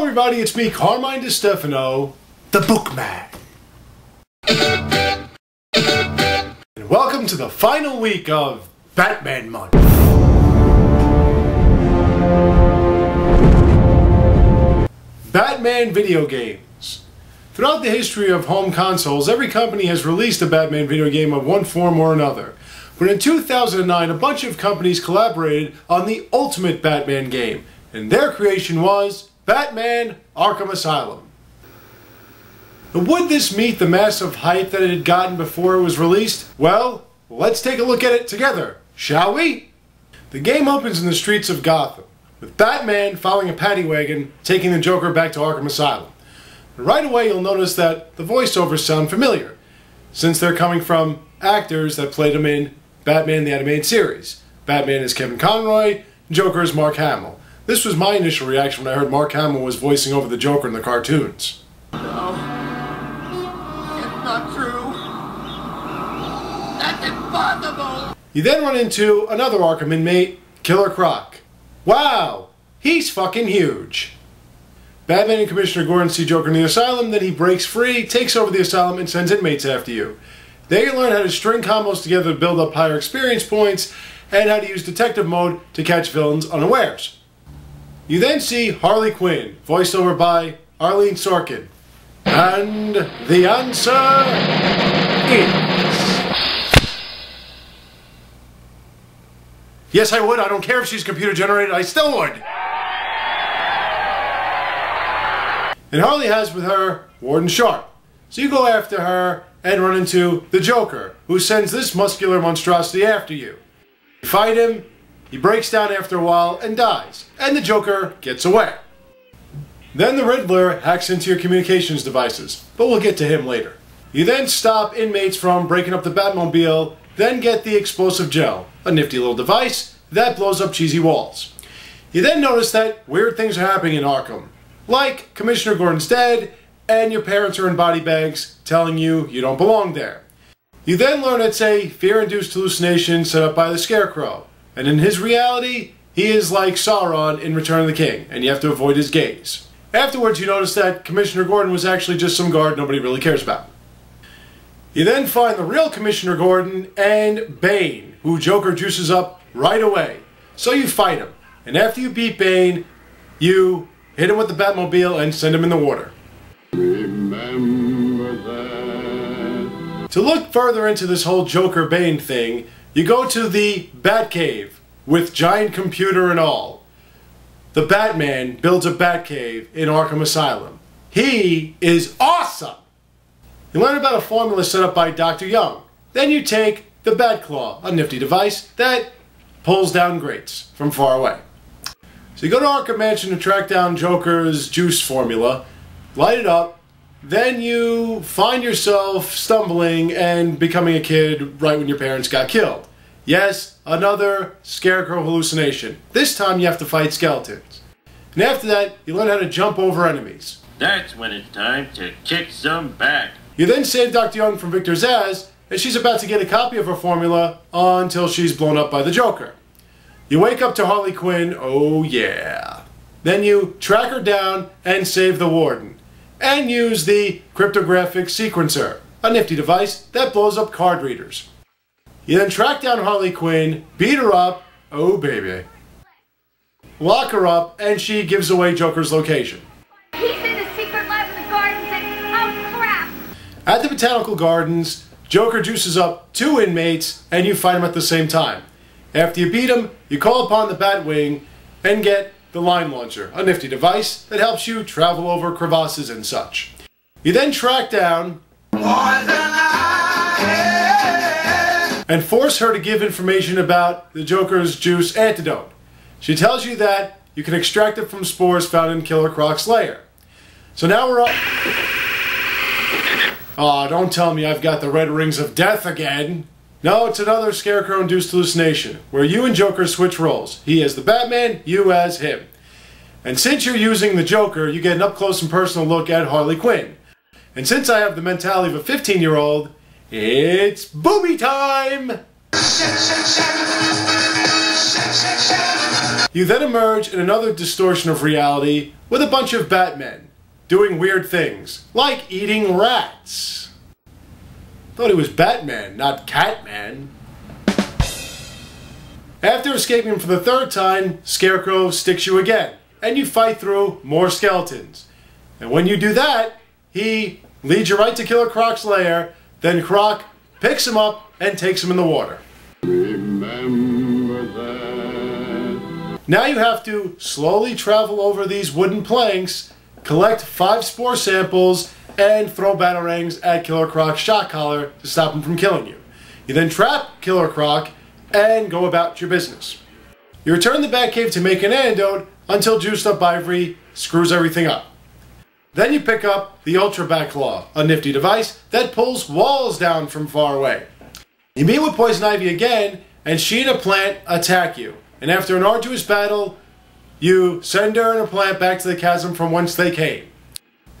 Hello everybody, it's me, Carmine DeStefano, the Bookman. And welcome to the final week of Batman Month. Batman video games. Throughout the history of home consoles, every company has released a Batman video game of one form or another. But in 2009, a bunch of companies collaborated on the ultimate Batman game, and their creation was Batman Arkham Asylum. But would this meet the massive hype that it had gotten before it was released? Well, let's take a look at it together, shall we? The game opens in the streets of Gotham, with Batman following a paddy wagon, taking the Joker back to Arkham Asylum. And right away you'll notice that the voiceovers sound familiar, since they're coming from actors that played him in Batman the Animated Series. Batman is Kevin Conroy, Joker is Mark Hamill. This was my initial reaction when I heard Mark Hamill was voicing over the Joker in the cartoons. No, it's not true. That's impossible. You then run into another Arkham inmate, Killer Croc. Wow, he's fucking huge. Batman and Commissioner Gordon see Joker in the asylum, then he breaks free, takes over the asylum, and sends inmates after you. There you learn how to string combos together to build up higher experience points, and how to use detective mode to catch villains unawares. You then see Harley Quinn, voiced over by Arlene Sorkin. And the answer is... Yes, I would. I don't care if she's computer generated, I still would. And Harley has with her Warden Sharp. So you go after her and run into the Joker, who sends this muscular monstrosity after you. You fight him, he breaks down after a while and dies, and the Joker gets away. Then the Riddler hacks into your communications devices, but we'll get to him later. You then stop inmates from breaking up the Batmobile, then get the explosive gel, a nifty little device that blows up cheesy walls. You then notice that weird things are happening in Arkham, like Commissioner Gordon's dead, and your parents are in body bags telling you you don't belong there. You then learn it's a fear-induced hallucination set up by the Scarecrow, and in his reality, he is like Sauron in Return of the King, and you have to avoid his gaze. Afterwards, you notice that Commissioner Gordon was actually just some guard nobody really cares about. You then find the real Commissioner Gordon and Bane, who Joker juices up right away. So you fight him, and after you beat Bane, you hit him with the Batmobile and send him in the water. Remember that. To look further into this whole Joker-Bane thing, you go to the Batcave, with giant computer and all. The Batman builds a Batcave in Arkham Asylum. He is awesome! You learn about a formula set up by Dr. Young. Then you take the Batclaw, a nifty device that pulls down grates from far away. So you go to Arkham Mansion to track down Joker's juice formula, light it up, then you find yourself stumbling and becoming a kid right when your parents got killed. Yes, another Scarecrow hallucination. This time you have to fight skeletons. And after that, you learn how to jump over enemies. That's when it's time to kick some back. You then save Dr. Young from Victor Zsasz, and she's about to get a copy of her formula until she's blown up by the Joker. You wake up to Harley Quinn, oh yeah. Then you track her down and save the Warden, and use the cryptographic sequencer, a nifty device that blows up card readers. You then track down Harley Quinn, beat her up, oh baby, lock her up, and she gives away Joker's location. He's in the secret lab in the gardens and, oh crap! At the Botanical Gardens, Joker juices up 2 inmates, and you fight him at the same time. After you beat him, you call upon the Batwing and get the Line Launcher, a nifty device that helps you travel over crevasses and such. You then track down and force her to give information about the Joker's juice antidote. She tells you that you can extract it from spores found in Killer Croc's lair. So now we're up... Aw, don't tell me I've got the red rings of death again. No, it's another Scarecrow-induced hallucination, where you and Joker switch roles. He as the Batman, you as him. And since you're using the Joker, you get an up-close and personal look at Harley Quinn. And since I have the mentality of a 15-year-old, it's booby time! You then emerge in another distortion of reality with a bunch of Batmen doing weird things, like eating rats. Thought he was Batman, not Catman. After escaping for the third time, Scarecrow sticks you again, and you fight through more skeletons. And when you do that, he leads you right to Killer Croc's lair, then Croc picks him up and takes him in the water. Remember that. Now you have to slowly travel over these wooden planks, collect 5 spore samples, and throw batarangs at Killer Croc's shock collar to stop him from killing you. You then trap Killer Croc and go about your business. You return to the Batcave to make an antidote until Juiced Up Ivory screws everything up. Then you pick up the Ultra Bat Claw, a nifty device that pulls walls down from far away. You meet with Poison Ivy again, and she and a plant attack you. And after an arduous battle, you send her and a plant back to the chasm from whence they came.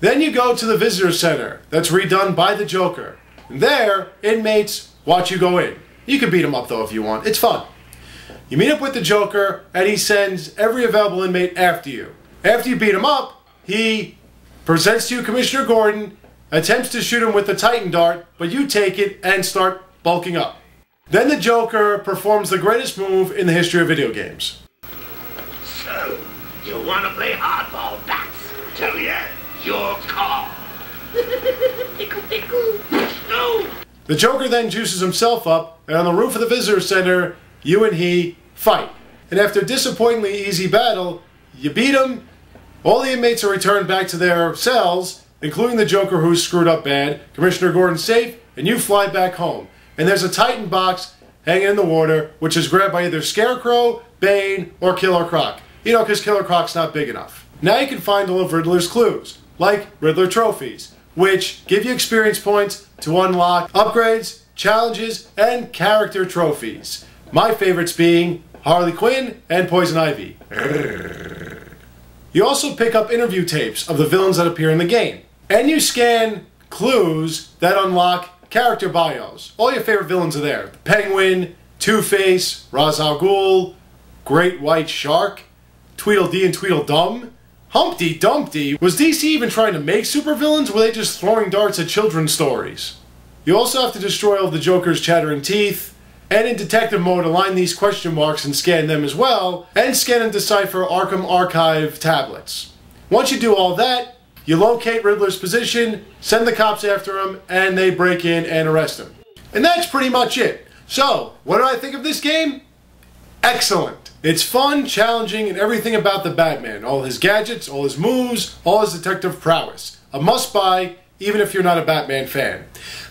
Then you go to the visitor center that's redone by the Joker. And there, inmates watch you go in. You can beat him up though if you want. It's fun. You meet up with the Joker, and he sends every available inmate after you. After you beat him up, he presents to you Commissioner Gordon, attempts to shoot him with the Titan Dart, but you take it and start bulking up. Then the Joker performs the greatest move in the history of video games. So, you want to play hardball, Bats? Tell ya, your call. Tickle, tickle. No. The Joker then juices himself up, and on the roof of the visitor center, you and he fight. And after a disappointingly easy battle, you beat him, all the inmates are returned back to their cells, including the Joker who's screwed up bad, Commissioner Gordon's safe, and you fly back home. And there's a Titan box hanging in the water, which is grabbed by either Scarecrow, Bane, or Killer Croc. You know, because Killer Croc's not big enough. Now you can find all of Riddler's clues, like Riddler trophies, which give you experience points to unlock upgrades, challenges, and character trophies. My favorites being Harley Quinn and Poison Ivy. You also pick up interview tapes of the villains that appear in the game. And you scan clues that unlock character bios. All your favorite villains are there. The Penguin, Two-Face, Ra's al Ghul, Great White Shark, Tweedledee and Tweedledum, Humpty Dumpty. Was DC even trying to make supervillains, or were they just throwing darts at children's stories? You also have to destroy all of the Joker's chattering teeth, and in detective mode align these question marks and scan them as well, and scan and decipher Arkham Archive tablets. Once you do all that, you locate Riddler's position, send the cops after him, and they break in and arrest him. And that's pretty much it. So, what do I think of this game? Excellent. It's fun, challenging, and everything about the Batman. All his gadgets, all his moves, all his detective prowess. A must-buy, even if you're not a Batman fan.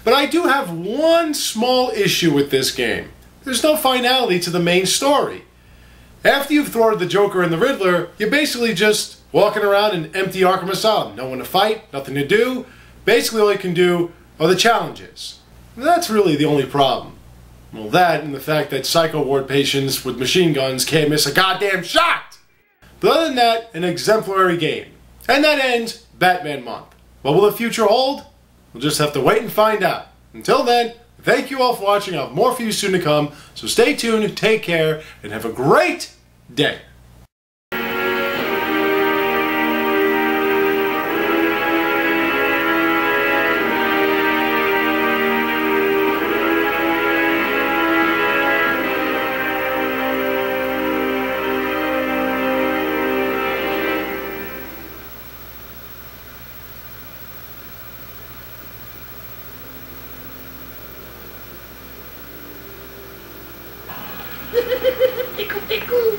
But I do have one small issue with this game. There's no finality to the main story. After you've thwarted the Joker and the Riddler, you're basically just walking around an empty Arkham Asylum. No one to fight, nothing to do. Basically all you can do are the challenges. And that's really the only problem. Well, that and the fact that psycho ward patients with machine guns can't miss a goddamn shot! But other than that, an exemplary game. And that ends Batman Month. What will the future hold? We'll just have to wait and find out. Until then, thank you all for watching. I'll have more for you soon to come. So stay tuned, take care, and have a great day. Tickle, tickle.